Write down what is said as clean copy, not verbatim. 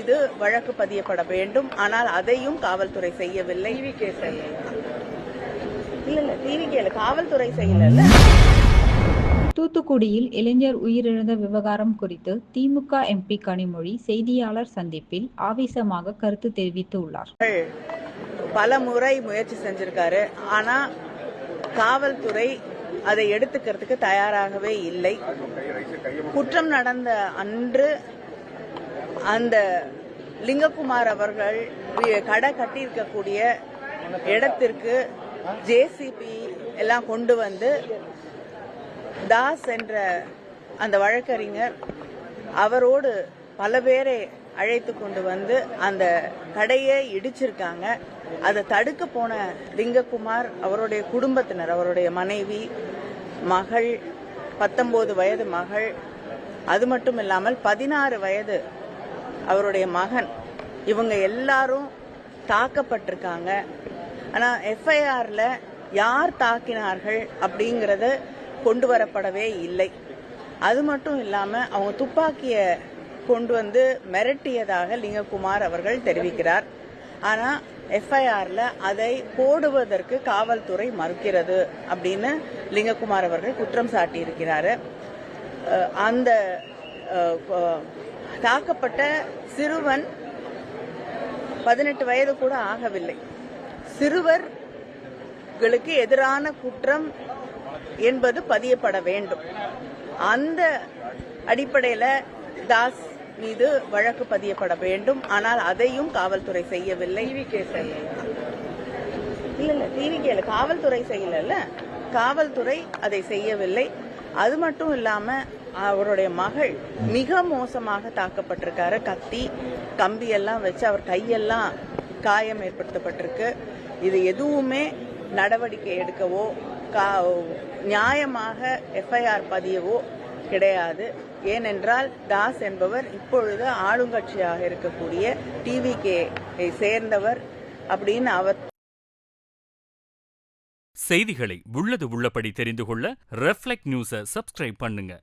மீது வழக்கு பதியப்பட வேண்டும். ஆனால் அதையும் காவல்துறை செய்யவில்லை. இல்ல டிவிகேல காவல்துறை செய்யல. தூத்துக்குடியில் இளைஞர் உயிரிழந்த விவகாரம் குறித்து திமுக எம்பி கனிமொழி செய்தியாளர் சந்திப்பில் ஆவேசமாக கருத்து தெரிவித்துள்ளார். பல முறை முயற்சி செஞ்சிருக்காரு. ஆனா காவல்துறை அதை எடுத்துக்கிறதுக்கு தயாராகவே இல்லை. குற்றம் நடந்த அன்று அந்த லிங்ககுமார் அவர்கள் கடை கட்டியிருக்கக்கூடிய இடத்திற்கு ஜேசிபி எல்லாம் கொண்டு வந்து தாஸ் என்ற அந்த வழக்கறிஞர் அவரோடு பல பேரை அழைத்து கொண்டு வந்து அந்த கடையை இடிச்சிருக்காங்க. அதை தடுக்க போன லிங்ககுமார், அவருடைய குடும்பத்தினர், அவருடைய மனைவி, மகள், 19 வயது மகள், அது மட்டும் இல்லாமல் 16 வயது அவருடைய மகன், இவங்க எல்லாரும் தாக்கப்பட்டிருக்காங்க. ஆனா எஃப்ஐஆர்ல யார் தாக்கினார்கள் அப்படிங்கறது கொண்டு வரப்படவே இல்லை. அது மட்டும் இல்லாம அவங்க துப்பாக்கிய கொண்டு வந்து மிரட்டியதாக லிங்ககுமார் அவர்கள் தெரிவிக்கிறார். ஆனா எஃப்ஐஆர்ல அதை போடுவதற்கு காவல்துறை மறுக்கிறது அப்படின்னு லிங்ககுமார் அவர்கள் குற்றம் சாட்டியிருக்கிறாரு. அந்த தாக்கப்பட்ட சிறுவன் 18 வயது கூட ஆகவில்லை. சிறுவர்களுக்கு எதிரான குற்றம் என்பது பதியப்பட வேண்டும். அந்த அடிப்படையில தாஸ் மீது வழக்கு பதியப்பட வேண்டும். ஆனால் அதையும் காவல்துறை செய்யவில்லை. இல்ல டிவிகேல காவல்துறை செய்யல. காவல்துறை அதை செய்யவில்லை. அது மட்டும் இல்லாம அவருடைய மகள் மிக மோசமாக தாக்கப்பட்டிருக்காரு. கத்தி, கம்பி எல்லாம் வச்சு அவர் கையெல்லாம் காயம் ஏற்படுத்தப்பட்டிருக்கு. இது எதுவுமே நடவடிக்கை எடுக்கவோ நியாயமாக எஃப்ஐஆர் பதியவோ கிடையாது. ஏனென்றால் தாஸ் என்பவர் இப்பொழுது ஆளுங்கட்சியாக இருக்கக்கூடிய டிவிகே சேர்ந்தவர் அப்படின்னு அவர். செய்திகளை உள்ளது உள்ளபடி தெரிந்து கொள்ள ரெஃப்ளெக்ட் நியூஸை சப்ஸ்கிரைப் பண்ணுங்க.